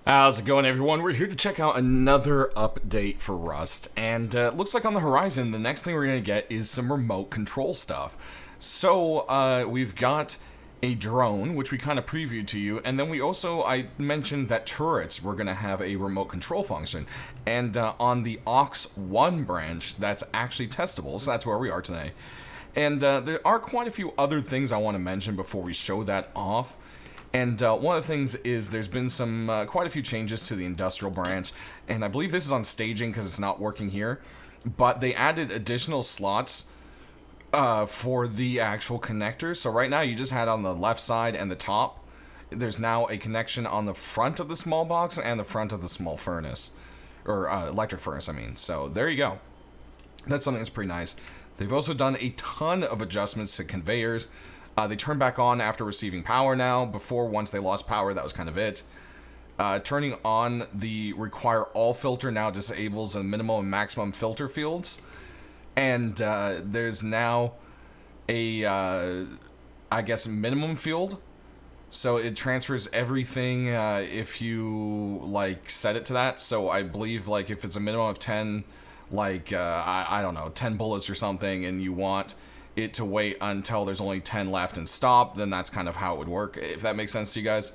How's it going, everyone? We're here to check out another update for Rust, and it looks like on the horizon, the next thing we're going to get is some remote control stuff. So, we've got a drone, which we kind of previewed to you, and then I mentioned that turrets were going to have a remote control function, and on the Aux 1 branch, that's actually testable, so that's where we are today. And there are quite a few other things I want to mention before we show that off. And one of the things is there's been quite a few changes to the industrial branch, and I believe this is on staging because it's not working here, but they added additional slots for the actual connectors. So right now you just had on the left side and the top, there's now a connection on the front of the small box and the front of the small furnace, or electric furnace, I mean. So there you go. That's something that's pretty nice. They've also done a ton of adjustments to conveyors. They turn back on after receiving power now. Before, once they lost power, that was kind of it. Turning on the require all filter now disables the minimum and maximum filter fields. And there's now a, I guess, minimum field. So it transfers everything if you, like, set it to that. So I believe, like, if it's a minimum of 10, like, I don't know, 10 bullets or something, and you want it to wait until there's only 10 left and stop, then that's kind of how it would work, if that makes sense to you guys.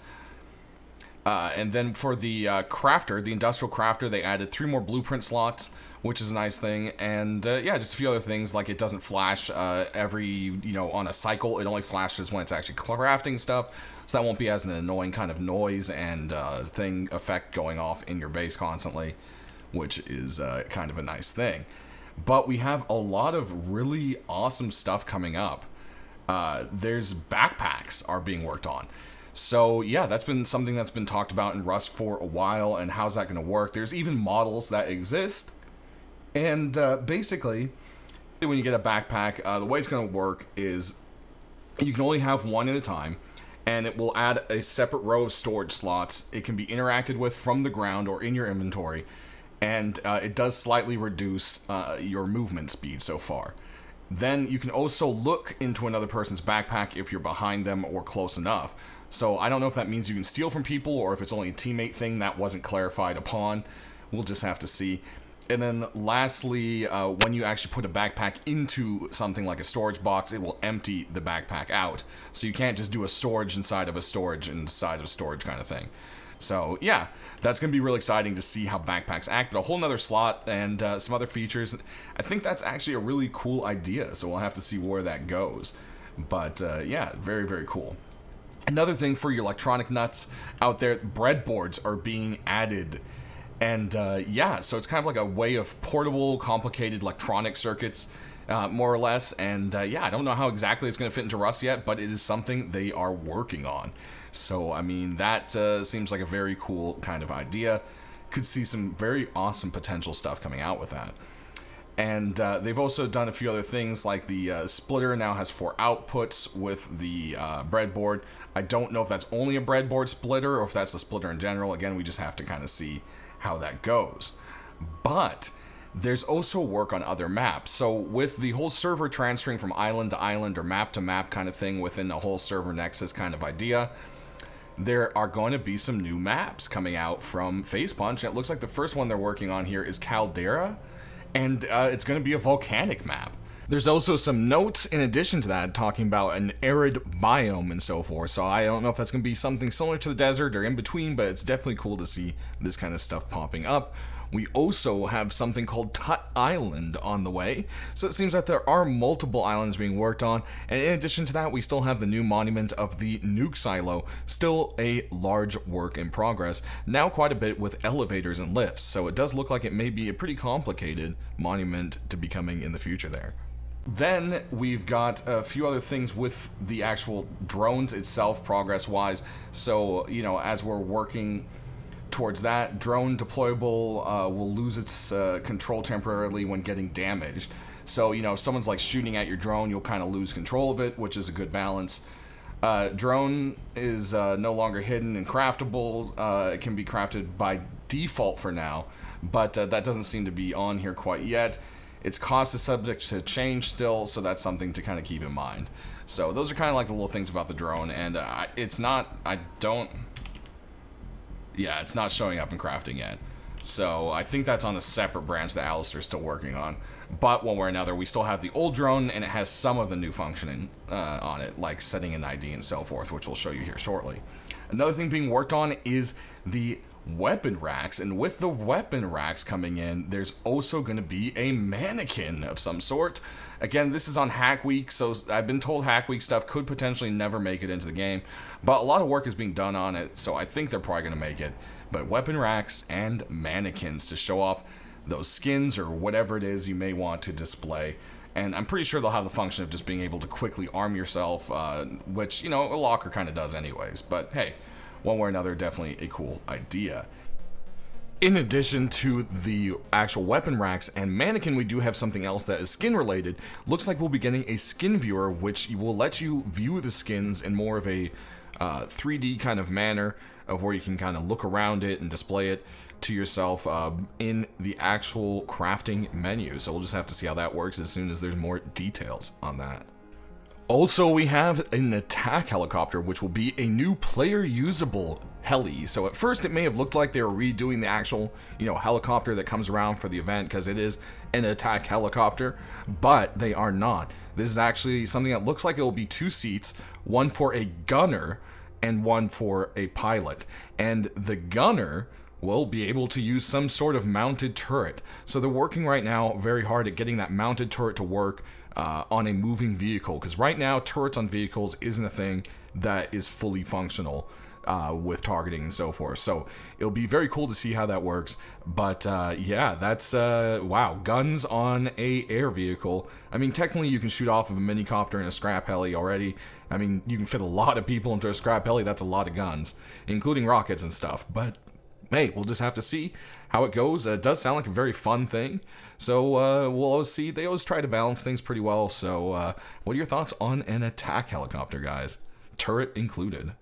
And then for the crafter, the industrial crafter, they added 3 more blueprint slots, which is a nice thing. And yeah, just a few other things, like it doesn't flash on a cycle. It only flashes when it's actually crafting stuff, so that won't be as an annoying kind of noise and thing effect going off in your base constantly, which is kind of a nice thing. But we have a lot of really awesome stuff coming up. There's backpacks are being worked on. So yeah, that's been something that's been talked about in Rust for a while, and how's that going to work? There's even models that exist. And basically, when you get a backpack, the way it's going to work is you can only have one at a time, and it will add a separate row of storage slots. It can be interacted with from the ground or in your inventory. And it does slightly reduce your movement speed so far. Then you can also look into another person's backpack if you're behind them or close enough. So I don't know if that means you can steal from people or if it's only a teammate thing. That wasn't clarified upon. We'll just have to see. And then lastly, when you actually put a backpack into something like a storage box, it will empty the backpack out. So you can't just do a storage inside of a storage kind of thing. So yeah, that's going to be really exciting to see how backpacks act, but a whole nother slot and some other features. I think that's actually a really cool idea, so we'll have to see where that goes. But yeah, very, very cool. Another thing for your electronic nuts out there, breadboards are being added. And yeah, so it's kind of like a way of portable, complicated electronic circuits, more or less. And yeah, I don't know how exactly it's going to fit into Rust yet, but it is something they are working on. So, I mean, that seems like a very cool kind of idea. Could see some very awesome potential stuff coming out with that. And they've also done a few other things, like the splitter now has 4 outputs with the breadboard. I don't know if that's only a breadboard splitter or if that's a splitter in general. Again, we just have to kind of see how that goes. But there's also work on other maps. So with the whole server transferring from island to island or map to map kind of thing within the whole server nexus kind of idea, there are going to be some new maps coming out from Facepunch. It looks like the first one they're working on here is Caldera, and it's going to be a volcanic map. There's also some notes in addition to that talking about an arid biome and so forth, so I don't know if that's going to be something similar to the desert or in between, but it's definitely cool to see this kind of stuff popping up. We also have something called Tut Island on the way, so it seems that there are multiple islands being worked on, and in addition to that, we still have the new monument of the nuke silo, still a large work in progress, now quite a bit with elevators and lifts, so it does look like it may be a pretty complicated monument to be coming in the future there. Then we've got a few other things with the actual drones itself progress-wise, so, you know, as we're working towards that, drone deployable will lose its control temporarily when getting damaged. So, you know, if someone's like shooting at your drone, you'll kind of lose control of it, which is a good balance. Drone is no longer hidden and craftable. It can be crafted by default for now, but that doesn't seem to be on here quite yet. Its cost is subject to change still, so that's something to kind of keep in mind. So those are kind of like the little things about the drone, and it's not, I don't Yeah, it's not showing up in crafting yet. So I think that's on a separate branch that Alistair's still working on. But one way or another, we still have the old drone, and it has some of the new functioning on it, like setting an ID and so forth, which we'll show you here shortly. Another thing being worked on is the weapon racks, and with the weapon racks coming in, there's also going to be a mannequin of some sort. Again, this is on Hack Week, so I've been told Hack Week stuff could potentially never make it into the game, but a lot of work is being done on it, so I think they're probably going to make it. But weapon racks and mannequins to show off those skins or whatever it is you may want to display. And I'm pretty sure they'll have the function of just being able to quickly arm yourself, which, you know, a locker kind of does anyways. But hey, one way or another, definitely a cool idea. In addition to the actual weapon racks and mannequin, we do have something else that is skin related. Looks like we'll be getting a skin viewer, which will let you view the skins in more of a 3D kind of manner, of where you can kind of look around it and display it to yourself in the actual crafting menu. So we'll just have to see how that works as soon as there's more details on that. Also, we have an attack helicopter, which will be a new player usable heli. So at first it may have looked like they were redoing the actual, you know, helicopter that comes around for the event, because it is an attack helicopter, but they are not. This is actually something that looks like it will be 2 seats, one for a gunner and one for a pilot. And the gunner will be able to use some sort of mounted turret. So they're working right now very hard at getting that mounted turret to work on a moving vehicle, because right now turrets on vehicles isn't a thing that is fully functional with targeting and so forth. So it'll be very cool to see how that works. But yeah, that's wow, guns on a air vehicle. I mean, technically you can shoot off of a minicopter and a scrap heli already. I mean, you can fit a lot of people into a scrap heli. That's a lot of guns, including rockets and stuff. But hey, we'll just have to see how it goes. It does sound like a very fun thing. So we'll always see. They always try to balance things pretty well. So what are your thoughts on an attack helicopter, guys? Turret included.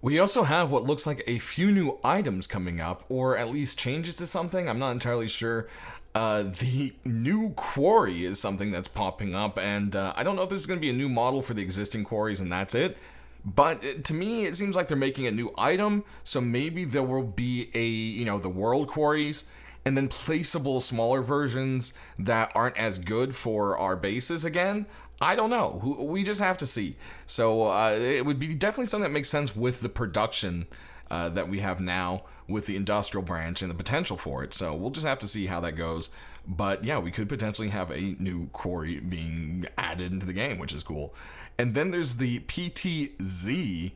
We also have what looks like a few new items coming up, or at least changes to something. I'm not entirely sure. The new Quarry is something that's popping up, and I don't know if this is going to be a new model for the existing Quarries and that's it. But to me, it seems like they're making a new item, so maybe there will be a, you know, the world Quarries, and then placeable smaller versions that aren't as good for our bases again. I don't know. We just have to see. So it would be definitely something that makes sense with the production that we have now with the industrial branch and the potential for it. So we'll just have to see how that goes. But yeah, we could potentially have a new Quarry being added into the game, which is cool. And then there's the PTZ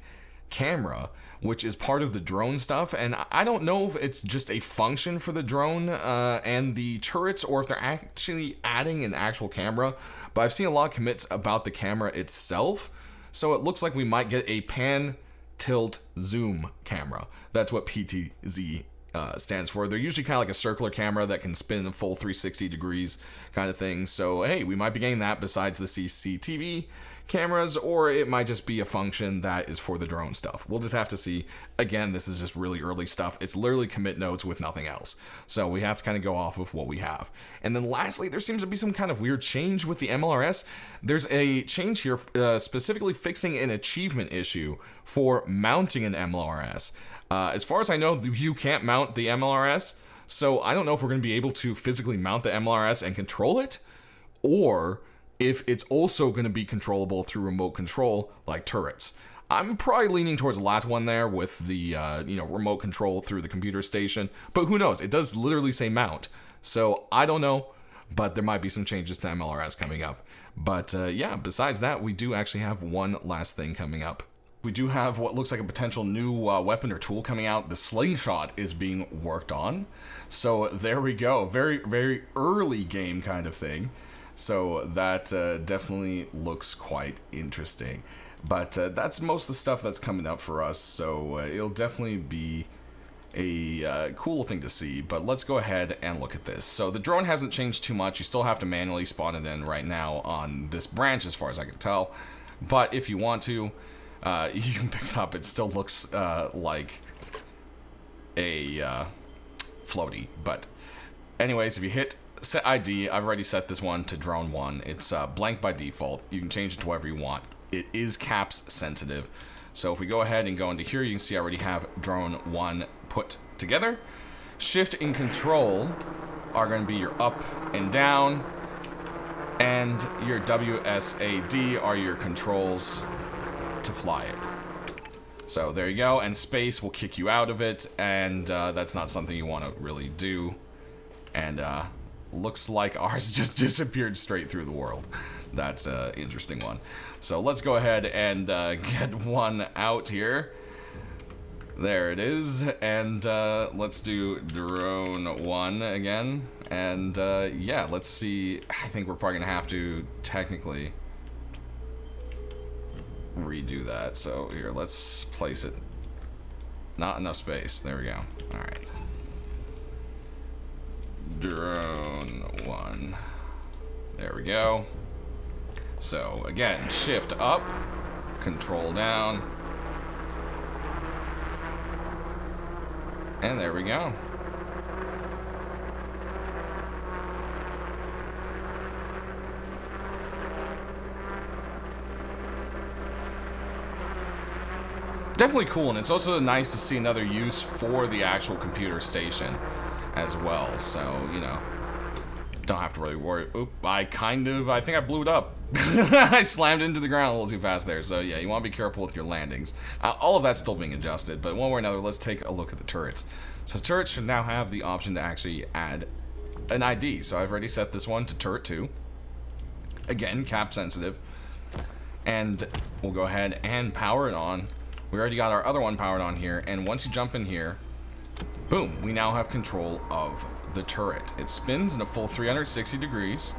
Camera, which is part of the drone stuff. And I don't know if it's just a function for the drone and the turrets, or if they're actually adding an actual camera. But I've seen a lot of commits about the camera itself. So it looks like we might get a pan, tilt, zoom camera. That's what PTZ stands for. They're usually kind of like a circular camera that can spin a full 360 degrees kind of thing. So hey, we might be getting that besides the CCTV cameras, or it might just be a function that is for the drone stuff. We'll just have to see. Again, this is just really early stuff. It's literally commit notes with nothing else. So we have to kind of go off of what we have. And then lastly, there seems to be some kind of weird change with the MLRS. There's a change here specifically fixing an achievement issue for mounting an MLRS. As far as I know, you can't mount the MLRS, so I don't know if we're going to be able to physically mount the MLRS and control it, or if it's also going to be controllable through remote control like turrets. I'm probably leaning towards the last one there with the remote control through the computer station, but who knows? It does literally say mount, so I don't know, but there might be some changes to MLRS coming up. But yeah, besides that, we do actually have one last thing coming up. We do have what looks like a potential new weapon or tool coming out. The Slingshot is being worked on. So there we go. Very, very early game kind of thing. So that definitely looks quite interesting. But that's most of the stuff that's coming up for us. So it'll definitely be a cool thing to see. But let's go ahead and look at this. So the drone hasn't changed too much. You still have to manually spawn it in right now on this branch as far as I can tell. But if you want to, you can pick it up. It still looks like a floaty. But anyways, if you hit set ID, I've already set this one to drone 1. It's blank by default. You can change it to whatever you want. It is caps sensitive. So if we go ahead and go into here, you can see I already have drone 1 put together. Shift and control are going to be your up and down, and your WSAD are your controls to fly it. So there you go, and space will kick you out of it, and that's not something you want to really do. And looks like ours just disappeared straight through the world. That's an interesting one. So let's go ahead and get one out here. There it is, and let's do drone 1 again. And yeah, let's see. I think we're probably gonna have to technically redo that. So here, let's place it. Not enough space. There we go. All right. Drone 1. There we go. So again, shift up, control down, and there we go. Definitely cool, and it's also nice to see another use for the actual computer station as well. So, you know, don't have to really worry. Oop, I think I blew it up. I slammed into the ground a little too fast there. So yeah, you want to be careful with your landings. All of that's still being adjusted, but one way or another, let's take a look at the turrets. So turrets should now have the option to actually add an ID. So I've already set this one to turret 2. Again, cap sensitive. And we'll go ahead and power it on. We already got our other one powered on here, and once you jump in here, boom, we now have control of the turret. It spins in a full 360 degrees.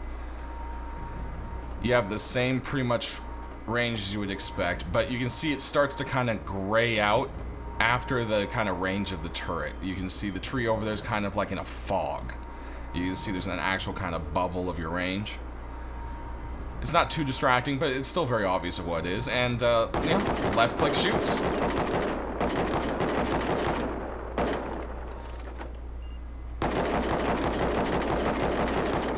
You have the same pretty much range as you would expect, but you can see it starts to kind of gray out after the kind of range of the turret. You can see the tree over there is kind of like in a fog. You can see there's an actual kind of bubble of your range. It's not too distracting, but it's still very obvious of what it is. And, yeah, left click shoots.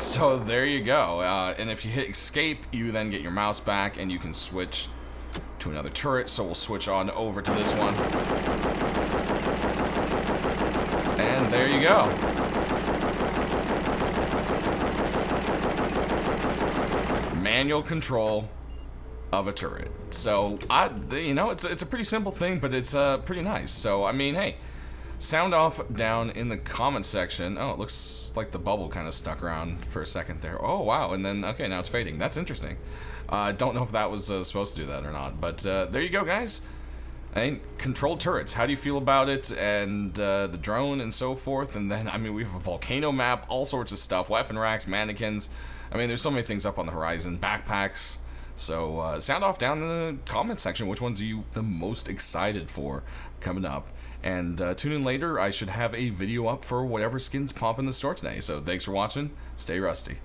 So there you go. And if you hit escape, you then get your mouse back and you can switch to another turret. So we'll switch on over to this one. And there you go. Manual control of a turret. So you know, it's a pretty simple thing, but it's pretty nice. So I mean, hey, sound off down in the comment section. Oh, it looks like the bubble kind of stuck around for a second there. Oh wow, and then okay, now it's fading. That's interesting. I don't know if that was supposed to do that or not, but there you go, guys. Controlled turrets. How do you feel about it? And the drone and so forth. And then I mean, we have a volcano map, all sorts of stuff, weapon racks, mannequins. I mean, there's so many things up on the horizon, backpacks. So sound off down in the comment section. Which ones are you the most excited for coming up? And tune in later. I should have a video up for whatever skins pop in the store today. So thanks for watching. Stay rusty.